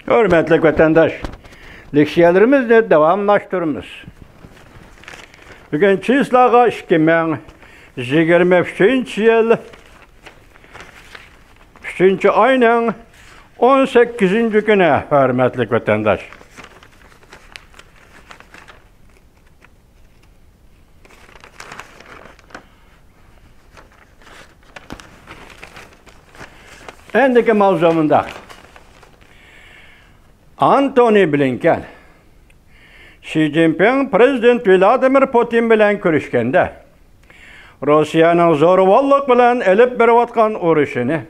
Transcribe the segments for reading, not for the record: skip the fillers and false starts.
Hürmetli vatandaş, leksiyalarımızı devamlaştırırız. Bugün çizlağa 2023 yıl 3. ayının 18. günü hürmetli vatandaş. Endiki mavzumunda Antony Blinken, Xi Jinping Prezident Vladimir Putin bilen görüşkende Rusiyanın zorvallık bilen elip beriyotgan urushini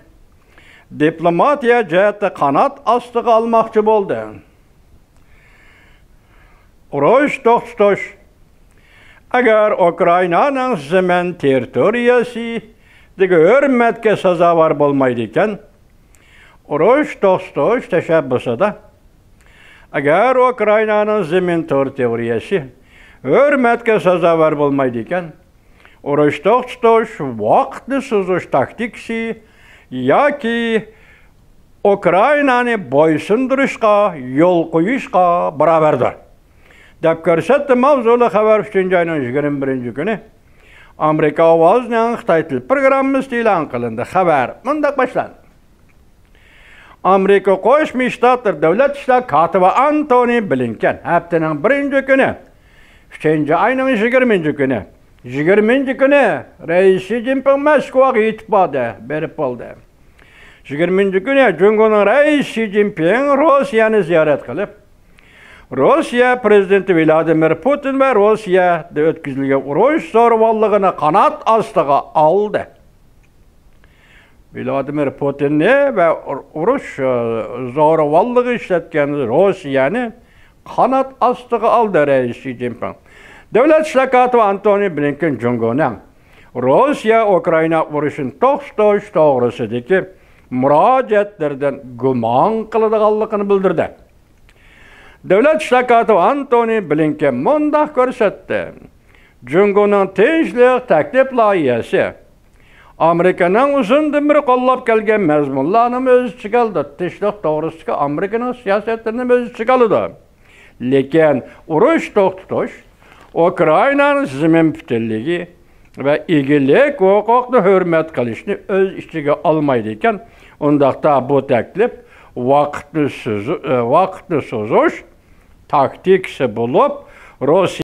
diplomatiya jihati kanat astıga almakçı boldu. Urush to'xtatish agar Ukrainanın zemin territoriyasi hürmetke sazovor bo'lmaydi ekan, urush to'xtatish tashabbusida agar Ukrainanın zemin territoriyasi hürmetke sazovor bo'lmaydi ekan, urush to'xtatish vaqtni cho'zish taktikasi yoki Ukrainani bo'ysundirishga yo'l qo'yishga barobardir deb ko'rsatdi mavzuli xabar 3-ayning 21 kuni Amerika ovozining Xitoy til programmasi e'lon qilindi. Xabar bunday boshlandi. Amerika Qo'shma Shtatlar davlat ishlar kotibi Antony Blinken haftaning 1 kuni 3-ayning 20 kuni 20 kuni Rais Xi Jinping Moskvaga yetib berib bo'ldi. 20 kuni Jungoning Rais Xi Jinping Rossiyani ziyorat qilib, Rossiya prezidenti Vladimir Putin ve Rossiyada o'tkazilgan urush zo'ravonligini qanot ostiga oldi. Vladimir Putinni ve urush zo'ravonligi ishlatgan Rossiyani qanot ostiga oldi Rais Xi Jinping. Davlat ishlar kotibi Antony Blinken Jungoning Rossiya Ukraina urushini to'xtatish to'g'risidagi murojaatlardan gumon qiladiganligini bildirdi. Davlat ishlar kotibi Antony Blinken mundaq ko'rsatdi. Jungoning tinchlik taklif loyihasi Amerikaning uzundan beri qo'llab kelgan mazmunlarni o'z ichiga oldi. Tinchlik to'g'risida Amerikaning siyosatini o'z ichiga oldi. Lekin urush to'xtatish Ukrainaning zemin putunligi va egilik huquqni hurmat qilishni o'z ichiga olmaydi ekan, undaqda bu taklif vaqtni cho'zish taktikasi bo'lib, Rossiya